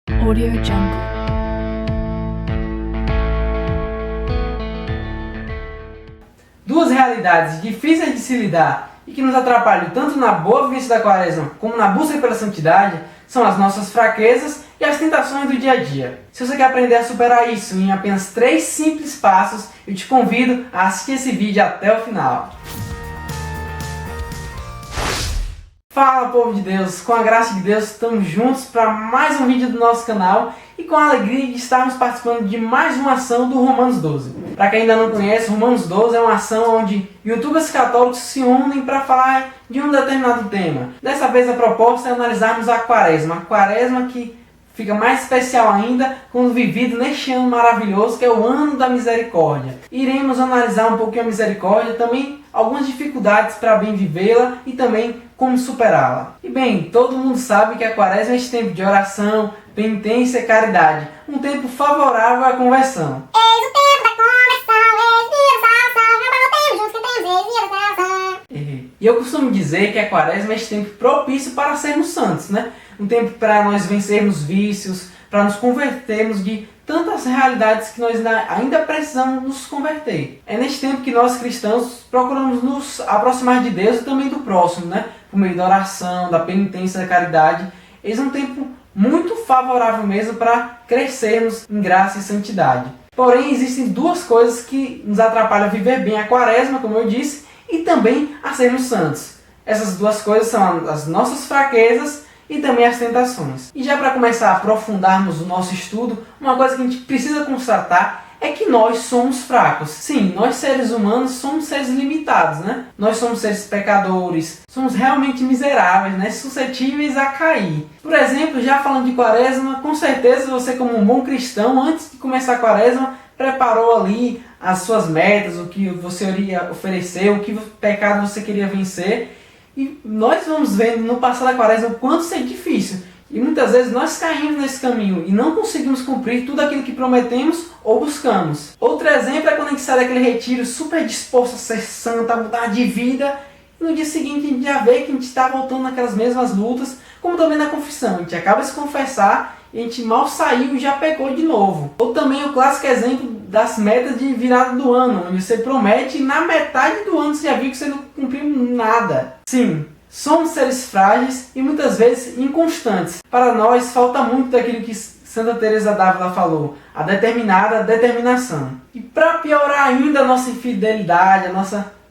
Audio Jungle. Duas realidades difíceis de se lidar e que nos atrapalham tanto na boa vivência da Quaresma como na busca pela santidade são as nossas fraquezas e as tentações do dia a dia. Se você quer aprender a superar isso em apenas 3 simples passos, eu te convido a assistir esse vídeo até o final. Fala, povo de Deus! Com a graça de Deus, estamos juntos para mais um vídeo do nosso canal e com a alegria de estarmos participando de mais uma ação do Romanos 12. Para quem ainda não conhece, Romanos 12 é uma ação onde youtubers católicos se unem para falar de um determinado tema. Dessa vez a proposta é analisarmos a Quaresma que fica mais especial ainda quando vivido neste ano maravilhoso que é o ano da misericórdia. Iremos analisar um pouquinho a misericórdia, também algumas dificuldades para bem vivê-la e também como superá-la. E bem, todo mundo sabe que a Quaresma é este tempo de oração, penitência e caridade, um tempo favorável à conversão. Eis o tempo da conversão, E eu costumo dizer que a Quaresma é este tempo propício para sermos santos, né? Um tempo para nós vencermos vícios, para nos convertermos de tantas realidades que nós ainda precisamos nos converter. É neste tempo que nós cristãos procuramos nos aproximar de Deus e também do próximo, né? Por meio da oração, da penitência, da caridade. Esse é um tempo muito favorável mesmo para crescermos em graça e santidade. Porém, existem duas coisas que nos atrapalham a viver bem a Quaresma, como eu disse, e também a sermos santos. Essas duas coisas são as nossas fraquezas e também as tentações. E já para começar a aprofundarmos o nosso estudo, uma coisa que a gente precisa constatar é que nós somos fracos. Sim, nós seres humanos somos seres limitados, né? Nós somos seres pecadores, somos realmente miseráveis, né? Suscetíveis a cair. Por exemplo, já falando de Quaresma, com certeza você como um bom cristão, antes de começar a Quaresma, preparou ali as suas metas, o que você iria oferecer, o que pecado você queria vencer. E nós vamos vendo no passar da Quaresma o quanto isso é difícil. E muitas vezes nós caímos nesse caminho e não conseguimos cumprir tudo aquilo que prometemos ou buscamos. Outro exemplo é quando a gente sai daquele retiro super disposto a ser santo, a mudar de vida. E no dia seguinte a gente já vê que a gente está voltando naquelas mesmas lutas, como também na confissão. A gente acaba de se confessar e a gente mal saiu e já pecou de novo. Ou também o clássico exemplo das metas de virada do ano, onde você promete e na metade do ano você já viu que você não cumpriu nada. Sim, somos seres frágeis e muitas vezes inconstantes. Para nós falta muito daquilo que Santa Teresa d'Ávila falou, a determinada determinação. E para piorar ainda a nossa infidelidade,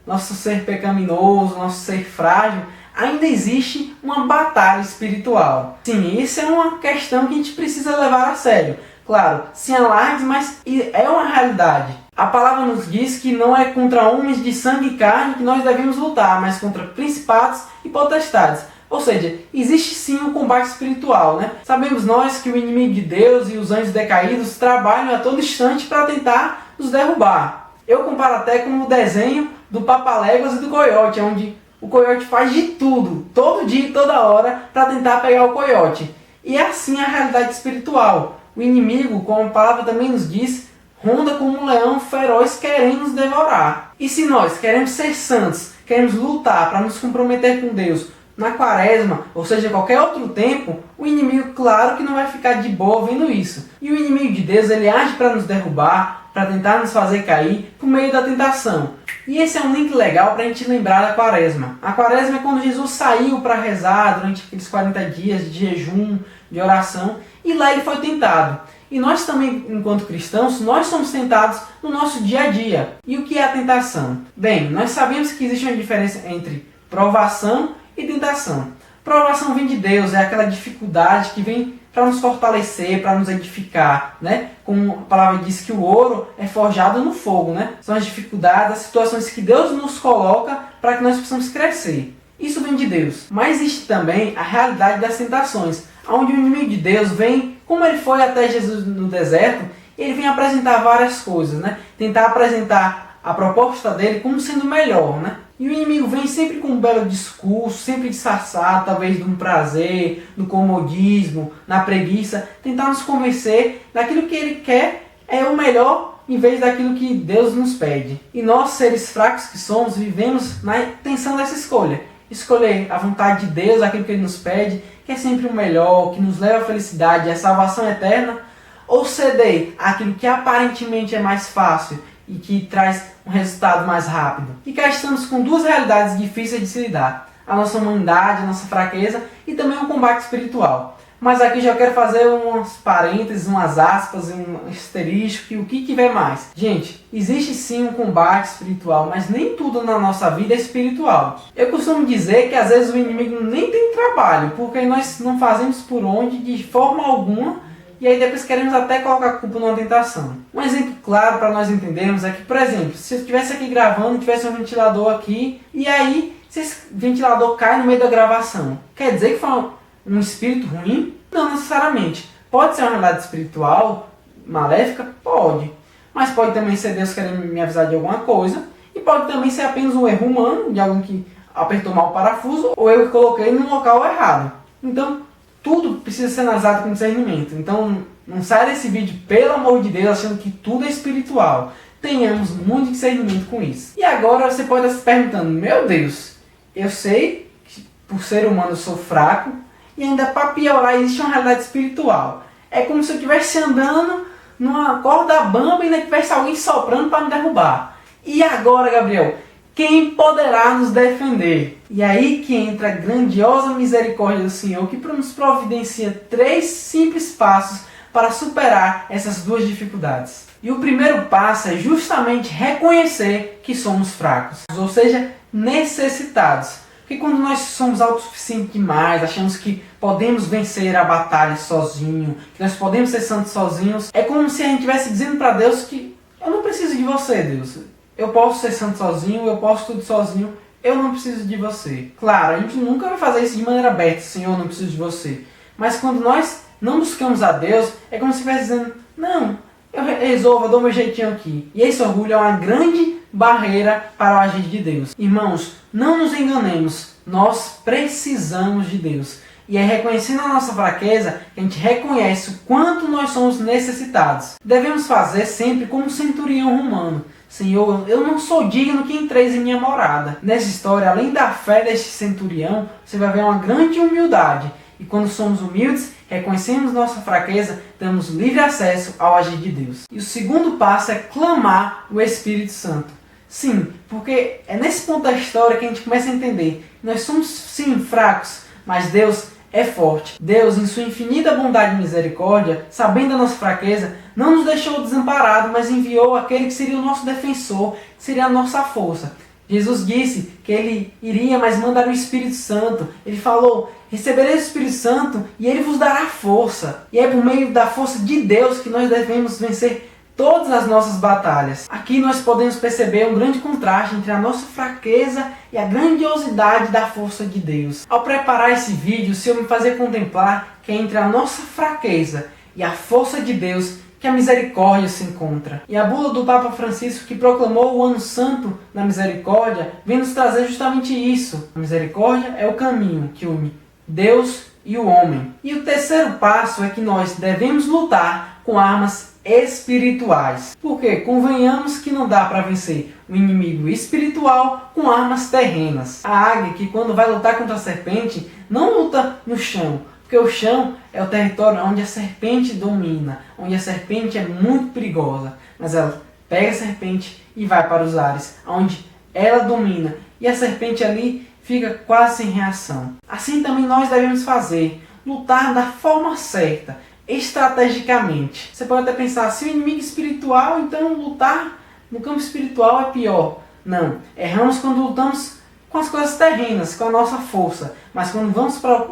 nosso ser pecaminoso, nosso ser frágil, ainda existe uma batalha espiritual. Sim, isso é uma questão que a gente precisa levar a sério. Claro, sem alardes, mas é uma realidade. A palavra nos diz que não é contra homens de sangue e carne que nós devemos lutar, mas contra principados e potestades. Ou seja, existe sim um combate espiritual, né? Sabemos nós que o inimigo de Deus e os anjos decaídos trabalham a todo instante para tentar nos derrubar. Eu comparo até com o desenho do Papaléguas e do Coiote, onde o coiote faz de tudo, todo dia e toda hora, para tentar pegar o coiote. E é assim a realidade espiritual. O inimigo, como a palavra também nos diz, ronda como um leão feroz querendo nos devorar. E se nós queremos ser santos, queremos lutar para nos comprometer com Deus na Quaresma, ou seja, qualquer outro tempo, o inimigo, claro que não vai ficar de boa vendo isso. E o inimigo de Deus, ele age para nos derrubar, para tentar nos fazer cair por meio da tentação. E esse é um link legal para a gente lembrar da Quaresma. A Quaresma é quando Jesus saiu para rezar durante aqueles 40 dias de jejum, de oração, e lá ele foi tentado. E nós também, enquanto cristãos, nós somos tentados no nosso dia a dia. E o que é a tentação? Bem, nós sabemos que existe uma diferença entre provação e tentação. Provação vem de Deus, é aquela dificuldade que vem para nos fortalecer, para nos edificar, né? Como a palavra diz que o ouro é forjado no fogo, né? São as dificuldades, as situações que Deus nos coloca para que nós possamos crescer. Isso vem de Deus. Mas existe também a realidade das tentações, onde o inimigo de Deus vem, como ele foi até Jesus no deserto, ele vem apresentar várias coisas, né? Tentar apresentar a proposta dele como sendo melhor, né? E o inimigo vem sempre com um belo discurso, sempre disfarçado, talvez de um prazer, do comodismo, na preguiça, tentar nos convencer daquilo que ele quer é o melhor em vez daquilo que Deus nos pede. E nós, seres fracos que somos, vivemos na tensão dessa escolha. Escolher a vontade de Deus, aquilo que Ele nos pede, que é sempre o melhor, que nos leva à felicidade e à salvação eterna, ou ceder àquilo que aparentemente é mais fácil e que traz um resultado mais rápido? E cá estamos com duas realidades difíceis de se lidar: a nossa humanidade, a nossa fraqueza e também um combate espiritual. Mas aqui já quero fazer umas parênteses, umas aspas, um asterisco e o que tiver mais. Gente, existe sim um combate espiritual, mas nem tudo na nossa vida é espiritual. Eu costumo dizer que às vezes o inimigo nem tem trabalho, porque nós não fazemos por onde de forma alguma, e aí depois queremos até colocar a culpa numa tentação. Um exemplo claro para nós entendermos é que, por exemplo, se eu estivesse aqui gravando, tivesse um ventilador aqui, e aí se esse ventilador cai no meio da gravação, quer dizer que foi um espírito ruim? Não necessariamente. Pode ser uma realidade espiritual, maléfica? Pode. Mas pode também ser Deus querendo me avisar de alguma coisa. E pode também ser apenas um erro humano, de alguém que apertou mal o parafuso, ou eu que coloquei no local errado. Então, tudo precisa ser analisado com discernimento. Então, não saia desse vídeo, pelo amor de Deus, achando que tudo é espiritual. Tenhamos muito discernimento com isso. E agora você pode estar se perguntando: meu Deus, eu sei que por ser humano eu sou fraco, e ainda para piorar existe uma realidade espiritual. É como se eu estivesse andando numa corda bamba e ainda tivesse alguém soprando para me derrubar. E agora, Gabriel, quem poderá nos defender? E aí que entra a grandiosa misericórdia do Senhor, que nos providencia 3 simples passos para superar essas duas dificuldades. E o primeiro passo é justamente reconhecer que somos fracos, ou seja, necessitados. Porque quando nós somos autossuficientes demais, achamos que podemos vencer a batalha sozinho, que nós podemos ser santos sozinhos, é como se a gente estivesse dizendo para Deus que eu não preciso de você, Deus. Eu posso ser santo sozinho, eu posso tudo sozinho, eu não preciso de você. Claro, a gente nunca vai fazer isso de maneira aberta: Senhor, eu não preciso de você. Mas quando nós não buscamos a Deus, é como se estivesse dizendo: não, eu resolvo, eu dou meu jeitinho aqui. E esse orgulho é uma grande barreira para o agir de Deus. Irmãos, não nos enganemos, nós precisamos de Deus. E é reconhecendo a nossa fraqueza que a gente reconhece o quanto nós somos necessitados. Devemos fazer sempre como um centurião romano: Senhor, eu não sou digno que entreis em minha morada. Nessa história, além da fé deste centurião, você vai ver uma grande humildade. E quando somos humildes, reconhecemos nossa fraqueza, temos livre acesso ao agir de Deus. E o segundo passo é clamar o Espírito Santo. Sim, porque é nesse ponto da história que a gente começa a entender: nós somos sim fracos, mas Deus é forte. Deus, em sua infinita bondade e misericórdia, sabendo da nossa fraqueza, não nos deixou desamparados, mas enviou aquele que seria o nosso defensor, que seria a nossa força. Jesus disse que Ele iria, mas mandar o Espírito Santo. Ele falou: recebereis o Espírito Santo e Ele vos dará força. E é por meio da força de Deus que nós devemos vencer todas as nossas batalhas. Aqui nós podemos perceber um grande contraste entre a nossa fraqueza e a grandiosidade da força de Deus. Ao preparar esse vídeo, o Senhor me fazia contemplar que é entre a nossa fraqueza e a força de Deus que a misericórdia se encontra. E a bula do Papa Francisco, que proclamou o Ano Santo da Misericórdia, vem nos trazer justamente isso. A misericórdia é o caminho que une Deus e o homem. E o terceiro passo é que nós devemos lutar com armas espirituais. Porque convenhamos que não dá para vencer o inimigo espiritual com armas terrenas. A águia, que quando vai lutar contra a serpente, não luta no chão, porque o chão é o território onde a serpente domina, onde a serpente é muito perigosa. Mas ela pega a serpente e vai para os ares, onde ela domina, e a serpente ali fica quase sem reação. Assim também nós devemos fazer, lutar da forma certa, estrategicamente. Você pode até pensar: se o inimigo espiritual, então lutar no campo espiritual é pior. Não, erramos quando lutamos com as coisas terrenas, com a nossa força. Mas quando vamos para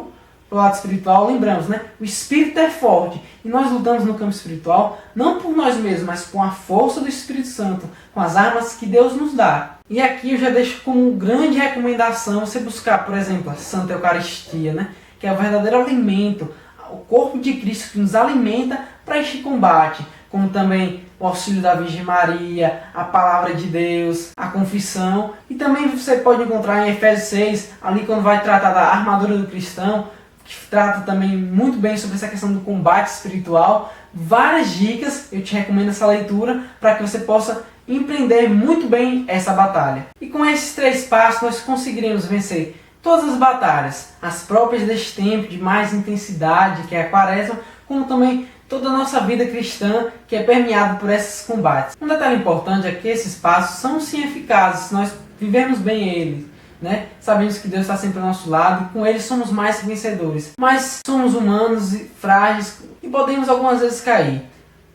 o lado espiritual, lembramos, né? O Espírito é forte e nós lutamos no campo espiritual não por nós mesmos, mas com a força do Espírito Santo, com as armas que Deus nos dá. E aqui eu já deixo como grande recomendação você buscar, por exemplo, a Santa Eucaristia, né? Que é o verdadeiro alimento, o corpo de Cristo que nos alimenta para este combate, como também o auxílio da Virgem Maria, a Palavra de Deus, a confissão. E também você pode encontrar em Efésios 6, ali quando vai tratar da armadura do cristão, que trata também muito bem sobre essa questão do combate espiritual, várias dicas. Eu te recomendo essa leitura para que você possa empreender muito bem essa batalha. E com esses 3 passos nós conseguiremos vencer todas as batalhas, as próprias deste tempo de mais intensidade, que é a quaresma, como também toda a nossa vida cristã, que é permeada por esses combates. Um detalhe importante é que esses passos são sim eficazes, se nós vivermos bem eles, né? Sabemos que Deus está sempre ao nosso lado e com eles somos mais que vencedores. Mas somos humanos e frágeis e podemos algumas vezes cair.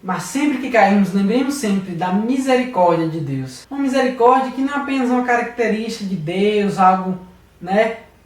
Mas sempre que caímos, lembremos sempre da misericórdia de Deus. Uma misericórdia que não é apenas uma característica de Deus, algo,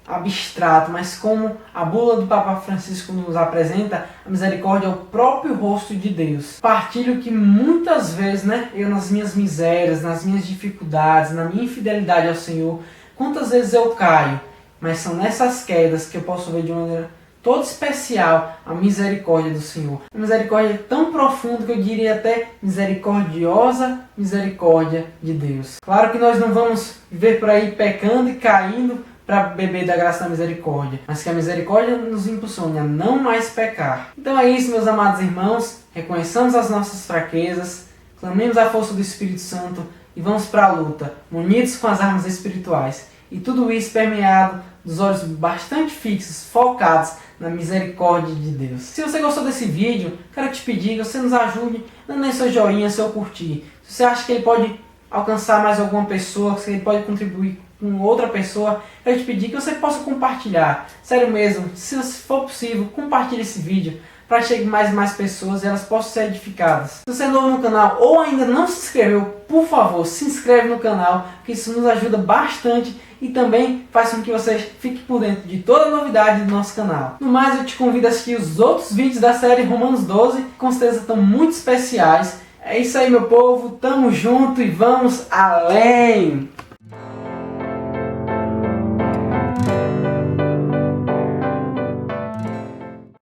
abstrato, mas como a bula do Papa Francisco nos apresenta, a misericórdia é o próprio rosto de Deus. Partilho que muitas vezes, eu nas minhas misérias, nas minhas dificuldades, na minha infidelidade ao Senhor, quantas vezes eu caio, mas são nessas quedas que eu posso ver de uma maneira toda especial a misericórdia do Senhor. Uma misericórdia tão profunda que eu diria até misericordiosa misericórdia de Deus. Claro que nós não vamos viver por aí pecando e caindo para beber da graça da misericórdia, mas que a misericórdia nos impulsione a não mais pecar. Então é isso, meus amados irmãos, reconheçamos as nossas fraquezas, clamemos a força do Espírito Santo e vamos para a luta, unidos com as armas espirituais. E tudo isso permeado dos olhos bastante fixos, focados na misericórdia de Deus. Se você gostou desse vídeo, quero te pedir que você nos ajude dando seu joinha, seu curtir. Se você acha que ele pode alcançar mais alguma pessoa, se ele pode contribuir com outra pessoa, quero te pedir que você possa compartilhar. Sério mesmo, se for possível, compartilhe esse vídeo para que chegue mais e mais pessoas e elas possam ser edificadas. Se você é novo no canal ou ainda não se inscreveu, por favor, se inscreve no canal, que isso nos ajuda bastante e também faz com que você fique por dentro de toda a novidade do nosso canal. No mais, eu te convido a assistir os outros vídeos da série Romanos 12, que com certeza estão muito especiais. É isso aí, meu povo, tamo junto e vamos além!